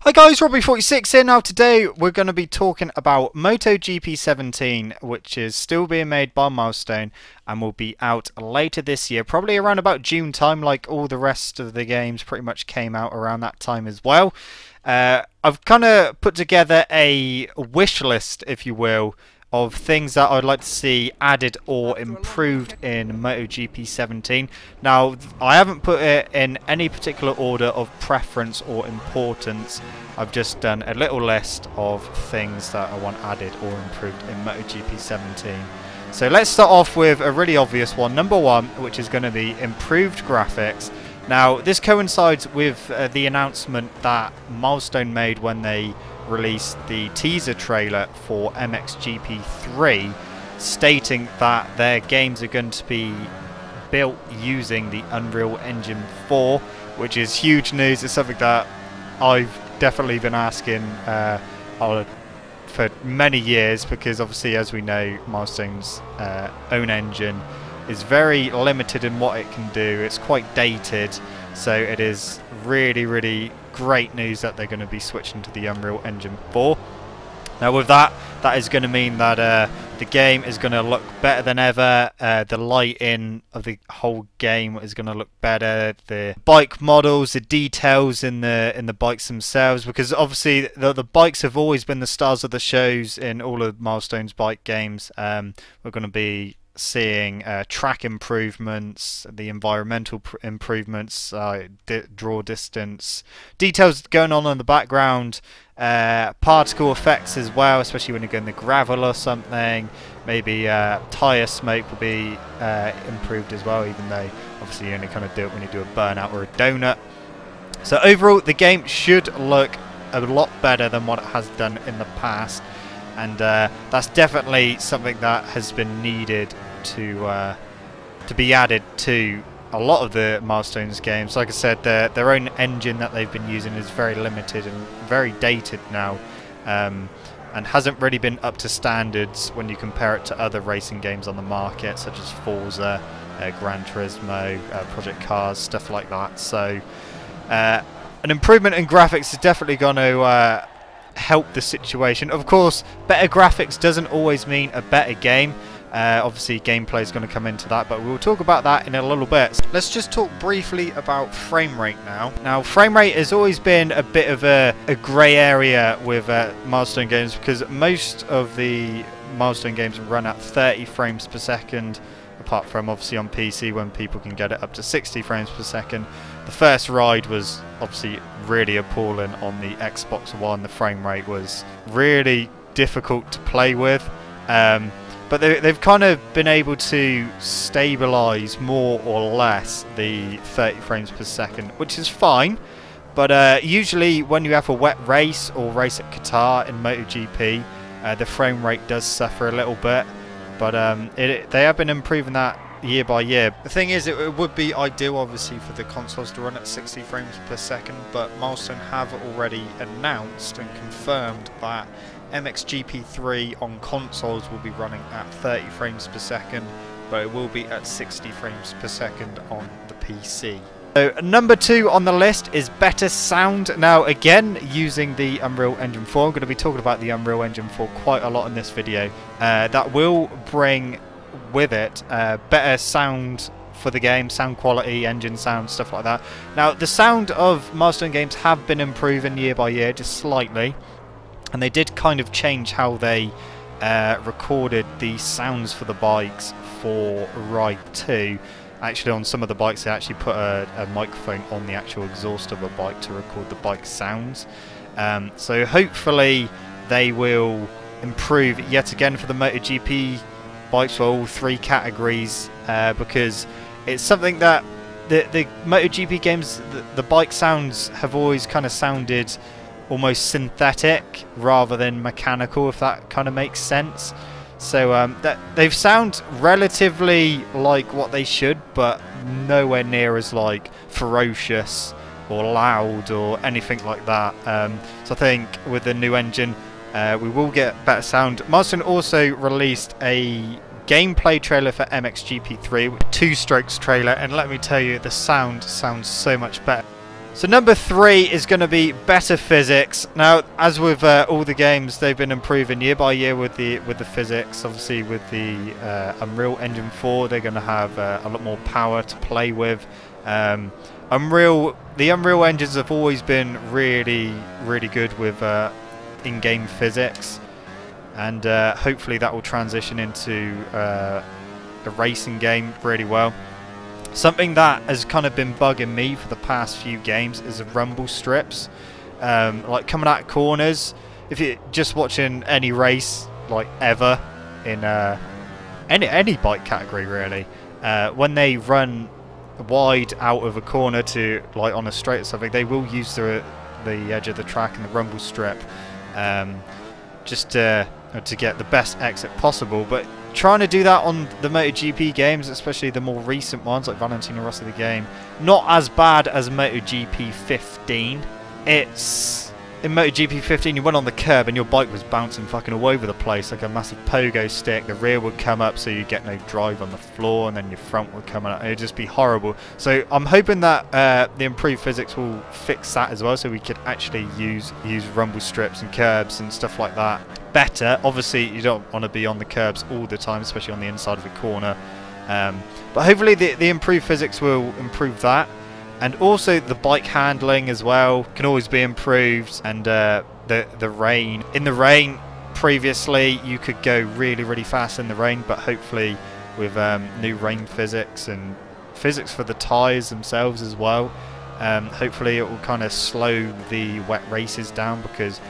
Hi guys, Robbie46 here. Now today we're going to be talking about MotoGP 17, which is still being made by Milestone and will be out later this year, probably around about June time, like all the rest of the games pretty much came out around that time as well. I've kind of put together a wish list, if you will, of things that I'd like to see added or improved in MotoGP 17. Now, I haven't put it in any particular order of preference or importance. I've just done a little list of things that I want added or improved in MotoGP 17. So let's start off with a really obvious one, number one, which is going to be improved graphics. Now, this coincides with the announcement that Milestone made when they released the teaser trailer for MXGP 3, stating that their games are going to be built using the Unreal Engine 4, which is huge news. It's something that I've definitely been asking for many years, because obviously, as we know, Milestone's own engine is very limited in what it can do. It's quite dated, so it is really great news that they're going to be switching to the Unreal Engine 4. Now with that is going to mean that the game is going to look better than ever. The lighting of the whole game is going to look better. The bike models, the details in the bikes themselves, because obviously the bikes have always been the stars of the shows in all of Milestone's bike games. We're going to be seeing track improvements, the environmental improvements, draw distance, details going on in the background, particle effects as well, especially when you go in the gravel or something. Maybe tyre smoke will be improved as well, even though obviously you only kind of do it when you do a burnout or a donut. So overall, the game should look a lot better than what it has done in the past. And that's definitely something that has been needed to be added to a lot of the Milestone's games. Like I said, their own engine that they've been using is very limited and very dated now, and hasn't really been up to standards when you compare it to other racing games on the market, such as Forza, Gran Turismo, Project Cars, stuff like that. So an improvement in graphics is definitely going to help the situation. Of course, better graphics doesn't always mean a better game. Obviously gameplay is going to come into that, but we'll talk about that in a little bit. Let's just talk briefly about frame rate now. Now, frame rate has always been a bit of a grey area with Milestone games, because most of the Milestone games run at 30 frames per second, apart from obviously on PC when people can get it up to 60 frames per second. The first ride was obviously really appalling on the Xbox One. The frame rate was really difficult to play with, but they've kind of been able to stabilize more or less the 30 frames per second, which is fine. But usually when you have a wet race or race at Qatar in MotoGP, the frame rate does suffer a little bit, but they have been improving that year by year. The thing is, it would be ideal obviously for the consoles to run at 60 frames per second, but Milestone have already announced and confirmed that MXGP 3 on consoles will be running at 30 frames per second, but it will be at 60 frames per second on the PC. So number two on the list is better sound. Now again, using the Unreal Engine 4, I'm going to be talking about the Unreal Engine 4 quite a lot in this video. That will bring with it better sound for the game, sound quality, engine sound, stuff like that. Now the sound of Milestone games have been improving year by year, just slightly, and they did kind of change how they recorded the sounds for the bikes for Ride 2. Actually, on some of the bikes they actually put a microphone on the actual exhaust of a bike to record the bike sounds. So hopefully they will improve yet again for the MotoGP bikes for all three categories, because it's something that the MotoGP games, the bike sounds have always kind of sounded almost synthetic rather than mechanical, if that kind of makes sense. So that they've sound relatively like what they should, but nowhere near as like ferocious or loud or anything like that. So I think with the new engine we will get better sound. Milestone also released a gameplay trailer for MXGP 3, two strokes trailer, and let me tell you, the sound sounds so much better. So number 3 is going to be better physics. Now, as with all the games, they've been improving year by year with the physics. Obviously, with the Unreal Engine 4, they're going to have a lot more power to play with. The Unreal engines have always been really, really good with in-game physics, and hopefully that will transition into a racing game really well. Something that has kind of been bugging me for the past few games is the rumble strips. Like coming out corners, if you're just watching any race, like ever, in any bike category really, when they run wide out of a corner to like on a straight or something, they will use the edge of the track and the rumble strip just to get the best exit possible. But trying to do that on the MotoGP games, especially the more recent ones like Valentino Rossi the game, not as bad as MotoGP 15. In MotoGP 15 you went on the curb and your bike was bouncing fucking all over the place like a massive pogo stick. The rear would come up so you get no drive on the floor, and then your front would come out. It would just be horrible. So I'm hoping that the improved physics will fix that as well, so we could actually use rumble strips and curbs and stuff like that better. Obviously you don't want to be on the curbs all the time, especially on the inside of a corner, but hopefully the improved physics will improve that. And also the bike handling as well can always be improved, and the rain. In the rain, previously you could go really, really fast in the rain, but hopefully with new rain physics and physics for the tyres themselves as well, hopefully it will kind of slow the wet races down, because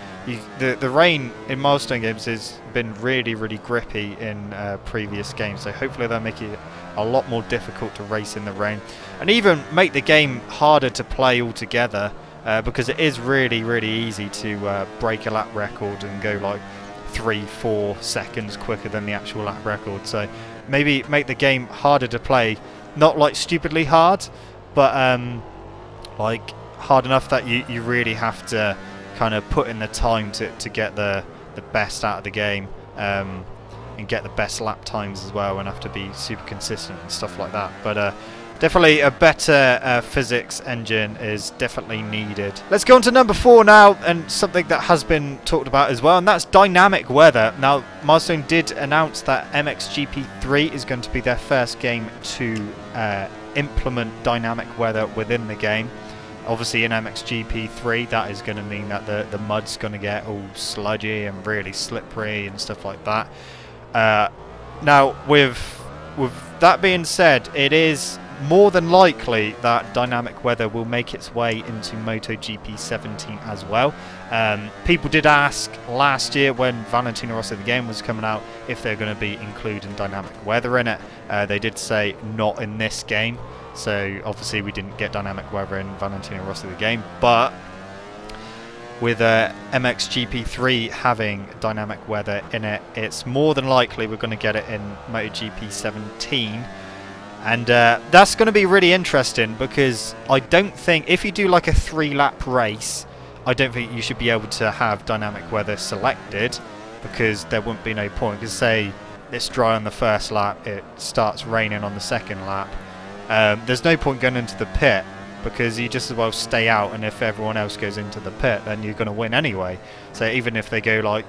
the rain in milestone games has been really, really grippy in previous games. So hopefully they'll make it a lot more difficult to race in the rain, and even make the game harder to play altogether, because it is really, really easy to break a lap record and go like 3-4 seconds quicker than the actual lap record. So maybe make the game harder to play, not like stupidly hard, but like hard enough that you really have to kind of put in the time to get the best out of the game, and get the best lap times as well, and have to be super consistent and stuff like that. But definitely a better physics engine is definitely needed. Let's go on to number 4 now, and something that has been talked about as well, and that's dynamic weather. Now, Milestone did announce that MXGP 3 is going to be their first game to implement dynamic weather within the game. Obviously in MXGP 3 that is going to mean that the mud's going to get all sludgy and really slippery and stuff like that. Now with that being said, it is more than likely that dynamic weather will make its way into MotoGP 17 as well. People did ask last year when Valentino Rossi the game was coming out if they're going to be including dynamic weather in it. They did say not in this game, so obviously we didn't get dynamic weather in Valentino Rossi the game, but with MXGP 3 having dynamic weather in it, it's more than likely we're going to get it in MotoGP 17. And that's going to be really interesting, because I don't think, if you do like a 3-lap race, I don't think you should be able to have dynamic weather selected, because there wouldn't be no point. Because say it's dry on the first lap, it starts raining on the second lap, there's no point going into the pit, because you just as well stay out, and if everyone else goes into the pit then you're going to win anyway. So even if they go like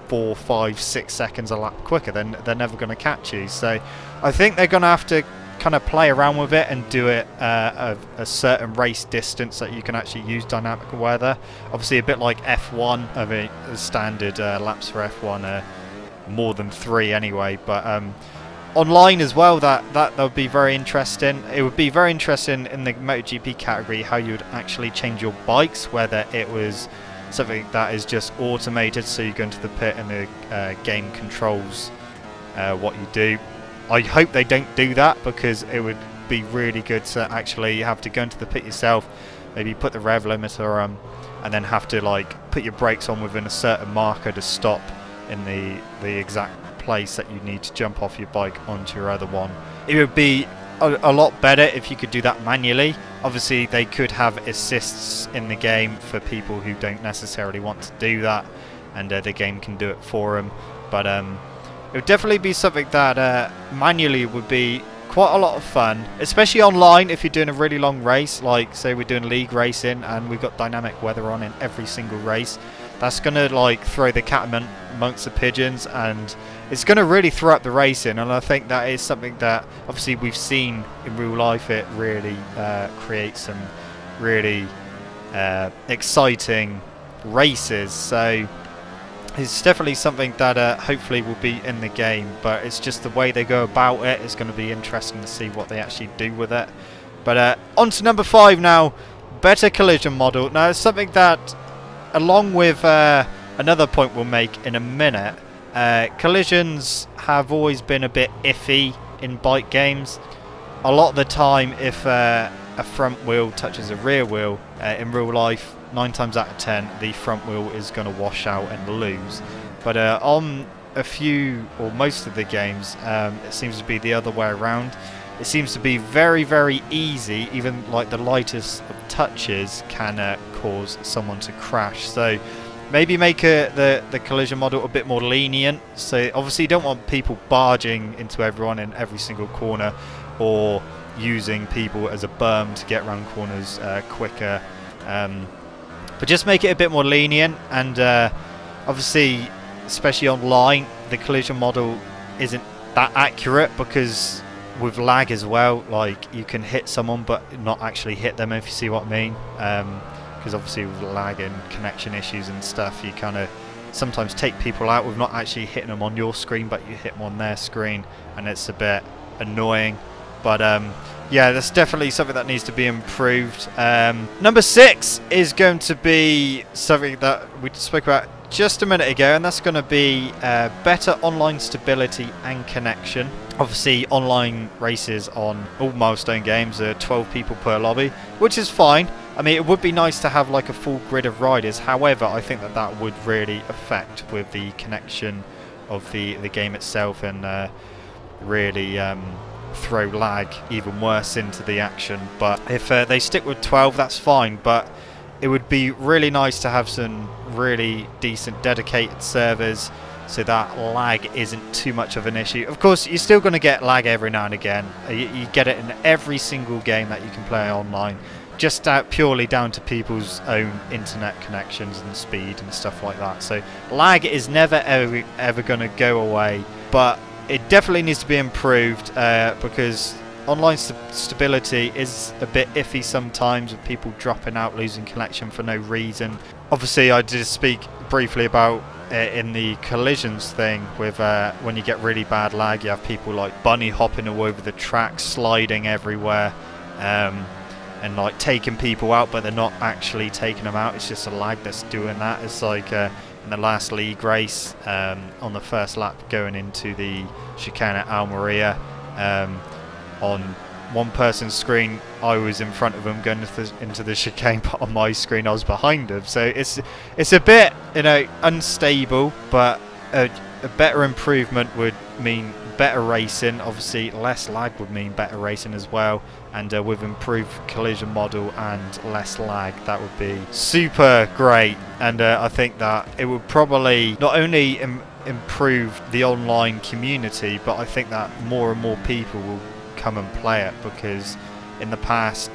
4, 5, 6 seconds a lap quicker, then they're never going to catch you. So I think they're going to have to kind of play around with it and do it a certain race distance that you can actually use dynamic weather. Obviously a bit like F1, I mean the standard laps for F1 are more than 3 anyway, but online as well, that would be very interesting. It would be very interesting in the MotoGP category how you would actually change your bikes, whether it was something that is just automated, so you go into the pit and the game controls what you do. I hope they don't do that, because it would be really good to actually have to go into the pit yourself, maybe put the rev limiter on, and then have to like put your brakes on within a certain marker to stop in the exact place that you need to jump off your bike onto your other one. It would be a lot better if you could do that manually. Obviously they could have assists in the game for people who don't necessarily want to do that, and the game can do it for them, but it would definitely be something that manually would be quite a lot of fun, especially online if you're doing a really long race, like say we're doing league racing and we've got dynamic weather on in every single race. That's going to like throw the cat amongst the pigeons, and it's going to really throw up the racing. And I think that is something that obviously we've seen in real life. It really creates some really exciting races. So it's definitely something that hopefully will be in the game, but it's just the way they go about it. It's going to be interesting to see what they actually do with it. But on to number 5 now, better collision model. Now it's something that, along with another point we'll make in a minute, collisions have always been a bit iffy in bike games. A lot of the time, if a front wheel touches a rear wheel in real life, 9 times out of 10 the front wheel is going to wash out and lose. But on a few or most of the games, it seems to be the other way around. It seems to be very, very easy. Even like the lightest of touches can cause someone to crash. So maybe make the collision model a bit more lenient. So obviously you don't want people barging into everyone in every single corner, or using people as a berm to get around corners quicker. But just make it a bit more lenient. And obviously, especially online, the collision model isn't that accurate, because with lag as well, like you can hit someone but not actually hit them, if you see what I mean. Because obviously with lag and connection issues and stuff, you kind of sometimes take people out with not actually hitting them on your screen, but you hit them on their screen, and it's a bit annoying. But yeah, that's definitely something that needs to be improved. Number 6 is going to be something that we spoke about just a minute ago, and that's going to be better online stability and connection. Obviously, online races on all milestone games are 12 people per lobby, which is fine. I mean, it would be nice to have like a full grid of riders. However, I think that that would really affect with the connection of the game itself, and really throw lag even worse into the action. But if they stick with 12, that's fine. But it would be really nice to have some really decent dedicated servers, so that lag isn't too much of an issue. Of course, you're still going to get lag every now and again. You get it in every single game that you can play online, just purely down to people's own internet connections and speed and stuff like that. So lag is never ever going to go away, but it definitely needs to be improved, because online stability is a bit iffy sometimes, with people dropping out, losing connection for no reason. Obviously, I did speak briefly about in the collisions thing with when you get really bad lag, you have people like bunny hopping all over the track, sliding everywhere, and like taking people out, but they're not actually taking them out. It's just a lag that's doing that. It's like in the last league race, on the first lap going into the chicane at Almeria, on one person's screen I was in front of them going into the chicane, but on my screen I was behind them. So it's a bit, you know, unstable, but a better improvement would mean better racing. Obviously less lag would mean better racing as well, and with improved collision model and less lag, that would be super great. And I think that it would probably not only improve the online community, but I think that more and more people will come and play it, because in the past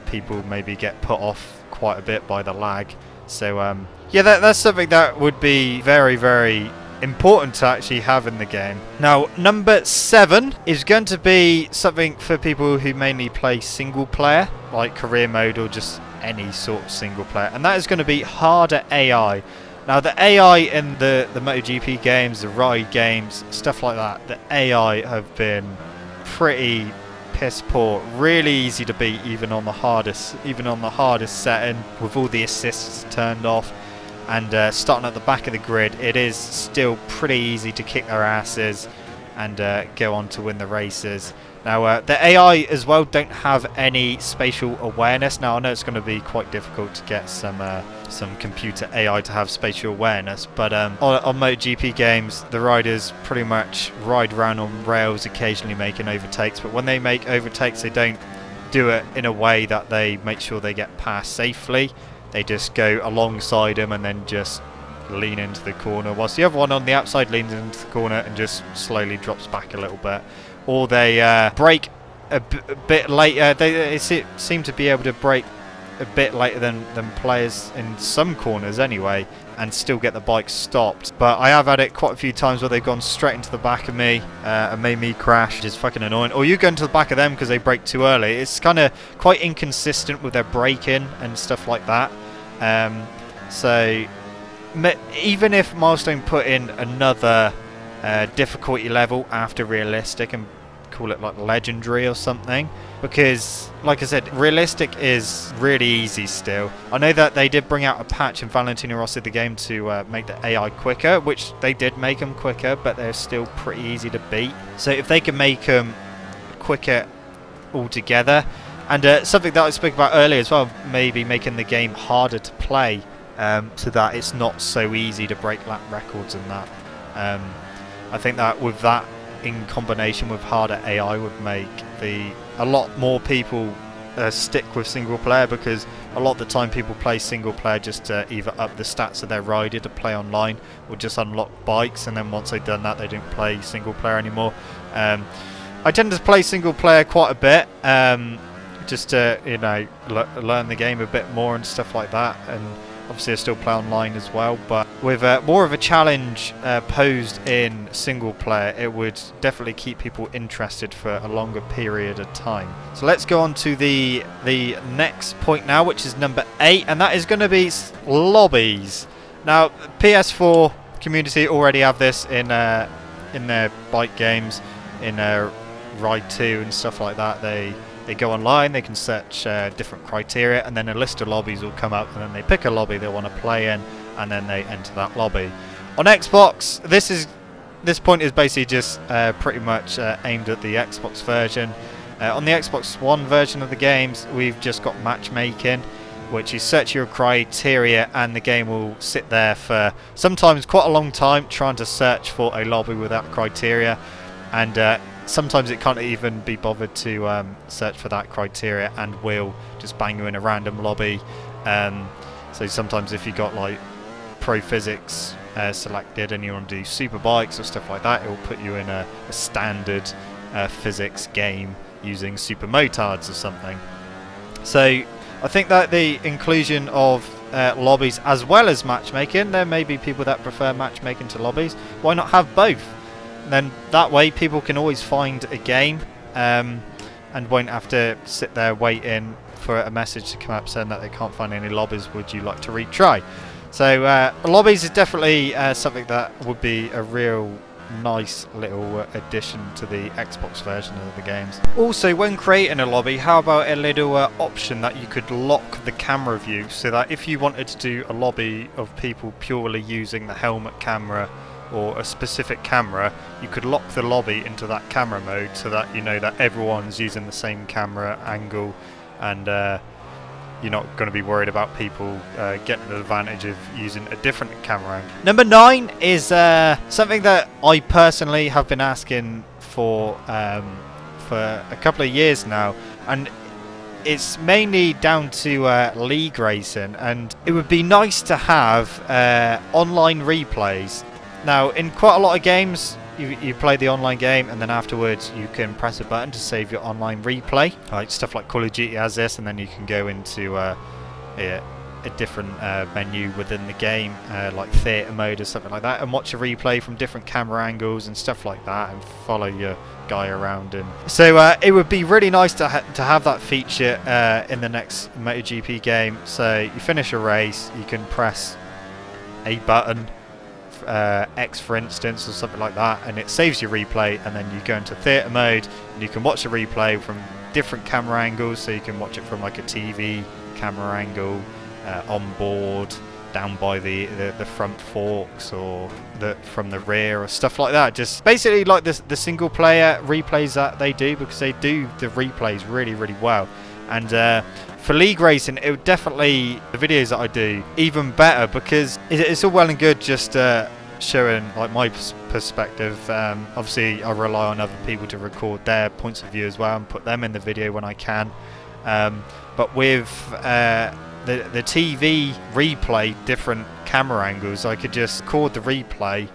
people maybe get put off quite a bit by the lag. So yeah, that's something that would be very, very important to actually have in the game. Now, number 7 is going to be something for people who mainly play single player, like career mode or just any sort of single player, and that is going to be harder AI. Now, the AI in the MotoGP games, the ride games, stuff like that, the AI have been pretty piss poor, really easy to beat, even on the hardest setting, with all the assists turned off. And starting at the back of the grid, it is still pretty easy to kick their asses and go on to win the races. Now, the AI as well don't have any spatial awareness. Now, I know it's going to be quite difficult to get some computer AI to have spatial awareness, but on MotoGP games, the riders pretty much ride around on rails, occasionally making overtakes. But when they make overtakes, they don't do it in a way that they make sure they get past safely. They just go alongside him and then just lean into the corner, whilst the other one on the outside leans into the corner and just slowly drops back a little bit. Or they brake a bit later. They seem to be able to brake a bit later than players in some corners anyway, and still get the bike stopped. But I have had it quite a few times where they've gone straight into the back of me and made me crash, which is fucking annoying. Or you go into the back of them because they brake too early. It's kind of quite inconsistent with their braking and stuff like that. So even if Milestone put in another difficulty level after realistic and call it like legendary or something, because like I said, realistic is really easy still. I know that they did bring out a patch in Valentino Rossi the game to make the AI quicker, which they did make them quicker, but they're still pretty easy to beat. So if they can make them quicker altogether, and something that I spoke about earlier as well, maybe making the game harder to play, so that it's not so easy to break lap records and that. I think that with that in combination with harder AI would make a lot more people stick with single player, because a lot of the time people play single player just to either up the stats of their rider to play online, or just unlock bikes, and then once they've done that they don't play single player anymore. I tend to play single player quite a bit, just to, you know, learn the game a bit more and stuff like that, and obviously I still play online as well, but with more of a challenge posed in single player, it would definitely keep people interested for a longer period of time. So let's go on to the next point now, which is number 8, and that is going to be lobbies. Now, PS4 community already have this in their bike games, in Ride 2 and stuff like that. They go online, they can search different criteria, and then a list of lobbies will come up, and then they pick a lobby they want to play in, and then they enter that lobby. On Xbox, this point is basically just pretty much aimed at the Xbox version. On the Xbox One version of the games, we've just got matchmaking, which you search your criteria, and the game will sit there for sometimes quite a long time trying to search for a lobby with that criteria, and sometimes it can't even be bothered to search for that criteria, and will just bang you in a random lobby. So sometimes if you got like Pro Physics selected and you want to do super bikes or stuff like that, it will put you in a standard physics game using super motards or something. So I think that the inclusion of lobbies as well as matchmaking, there may be people that prefer matchmaking to lobbies. Why not have both? Then that way people can always find a game and won't have to sit there waiting for a message to come up saying that they can't find any lobbies, would you like to retry? So lobbies is definitely something that would be a real nice little addition to the Xbox version of the games. Also, when creating a lobby, how about a little option that you could lock the camera view, so that if you wanted to do a lobby of people purely using the helmet camera or a specific camera, you could lock the lobby into that camera mode, so that you know that everyone's using the same camera angle, and you're not going to be worried about people getting the advantage of using a different camera angle. Number 9 is something that I personally have been asking for a couple of years now, and it's mainly down to league racing, and it would be nice to have online replays. Now, in quite a lot of games, you play the online game, and then afterwards you can press a button to save your online replay. Like stuff like Call of Duty has this, and then you can go into a different menu within the game, like theatre mode or something like that, and watch a replay from different camera angles and stuff like that, and follow your guy around. And so it would be really nice to have that feature in the next MotoGP game. So you finish a race, you can press a button, X for instance, or something like that, and it saves your replay, and then you go into theatre mode and you can watch the replay from different camera angles. So you can watch it from like a TV camera angle, on board, down by the front forks, or from the rear, or stuff like that. Just basically like the single player replays that they do, because they do the replays really well. And for league racing, it would definitely, the videos that I do, even better, because it's all well and good just showing like my perspective. Obviously I rely on other people to record their points of view as well and put them in the video when I can, but with the TV replay different camera angles, I could just record the replay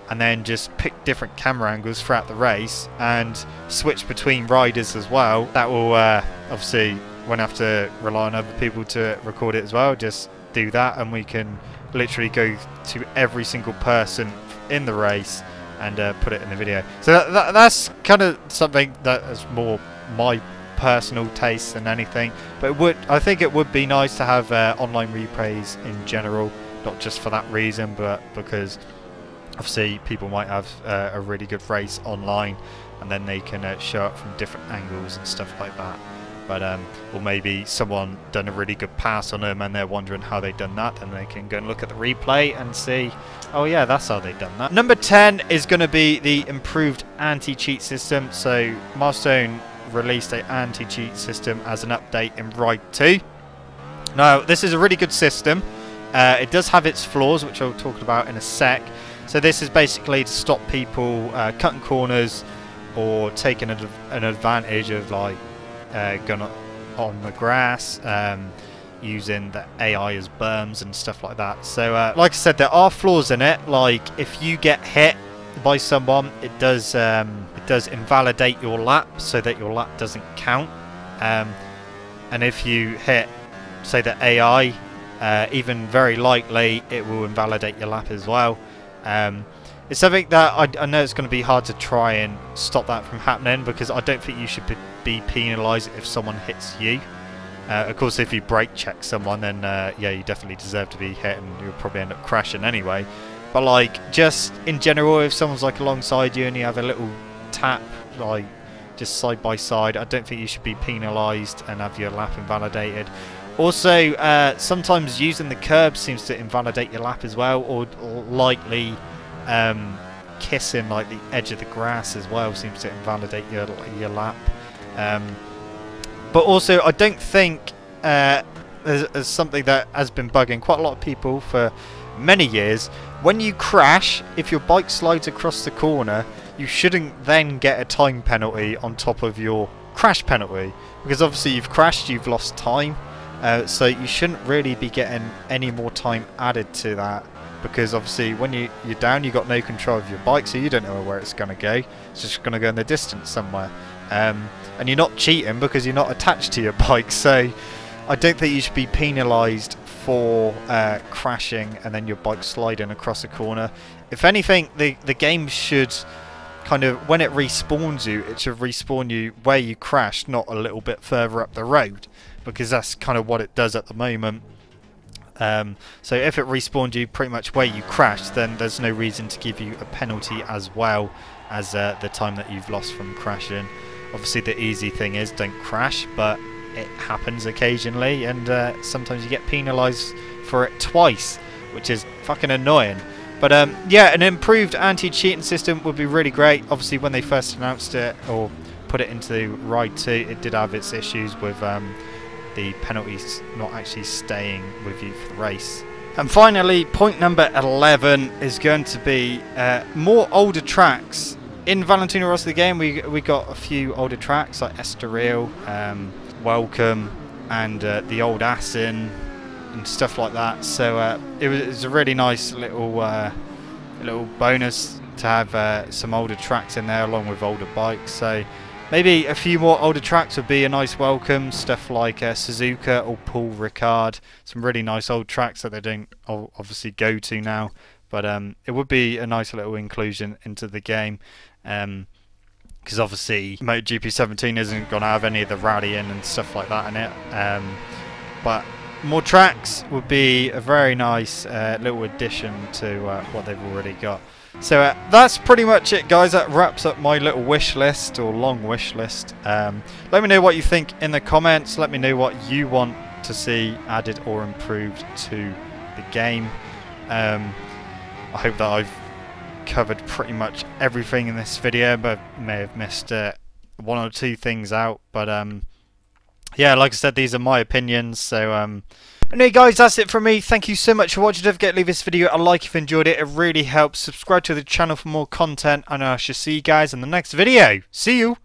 and then just pick different camera angles throughout the race and switch between riders as well. That will obviously won't have to rely on other people to record it as well. Just do that and we can literally go to every single person in the race and put it in the video. So that's kind of something that is more my personal taste than anything, but I think it would be nice to have online replays in general, not just for that reason, but because obviously people might have a really good race online and then they can show it from different angles and stuff like that. But or maybe someone done a really good pass on them and they're wondering how they done that, then they can go and look at the replay and see, oh yeah, that's how they done that. Number 10 is going to be the improved anti-cheat system. So Milestone released an anti-cheat system as an update in Ride 2. Now this is a really good system. It does have its flaws, which I'll talk about in a sec. So this is basically to stop people cutting corners or taking an advantage of like going on the grass, using the AI as berms and stuff like that. So like I said, there are flaws in it. Like if you get hit by someone, it does invalidate your lap so that your lap doesn't count. And if you hit, say, the AI, even very lightly, it will invalidate your lap as well. It's something that I know it's going to be hard to try and stop that from happening, because I don't think you should be penalised if someone hits you. Of course, if you brake check someone, then yeah, you definitely deserve to be hit and you'll probably end up crashing anyway. But like, just in general, if someone's like alongside you and you have a little tap, like just side by side, I don't think you should be penalised and have your lap invalidated. Also, sometimes using the curb seems to invalidate your lap as well, or lightly kissing like the edge of the grass as well seems to invalidate your lap. But also, I don't think there's something that has been bugging quite a lot of people for many years. When you crash, if your bike slides across the corner, you shouldn't then get a time penalty on top of your crash penalty, because obviously you've crashed, you've lost time. So you shouldn't really be getting any more time added to that, because obviously when you're down, you've got no control of your bike, so you don't know where it's going to go. It's just going to go in the distance somewhere. And you're not cheating because you're not attached to your bike, so I don't think you should be penalised for crashing and then your bike sliding across a corner. If anything, the game should kind of, when it respawns you, it should respawn you where you crashed, not a little bit further up the road, because that's kind of what it does at the moment. So if it respawned you pretty much where you crashed, then there's no reason to give you a penalty as well as the time that you've lost from crashing. Obviously the easy thing is don't crash, but it happens occasionally, and sometimes you get penalised for it twice, which is fucking annoying. But yeah, an improved anti-cheating system would be really great. Obviously when they first announced it or put it into Ride 2, it did have its issues with the penalties not actually staying with you for the race. And finally, point number 11 is going to be more older tracks. In Valentino Rossi the game, we got a few older tracks like Estoril, Welcome, and the old Assen and stuff like that. So it was a really nice little bonus to have some older tracks in there along with older bikes. So maybe a few more older tracks would be a nice welcome. Stuff like Suzuka or Paul Ricard. Some really nice old tracks that they don't obviously go to now. But it would be a nice little inclusion into the game. Because obviously MotoGP 17 isn't going to have any of the rallying and stuff like that in it. But more tracks would be a very nice little addition to what they've already got. So that's pretty much it, guys. That wraps up my little wish list, or long wish list. Let me know what you think in the comments. Let me know what you want to see added or improved to the game. I hope that I've covered pretty much everything in this video, but may have missed one or two things out. But yeah, like I said, these are my opinions. So anyway, guys, that's it from me. Thank you so much for watching. Don't forget to leave this video a like if you enjoyed it. It really helps. Subscribe to the channel for more content, and I shall see you guys in the next video. See you.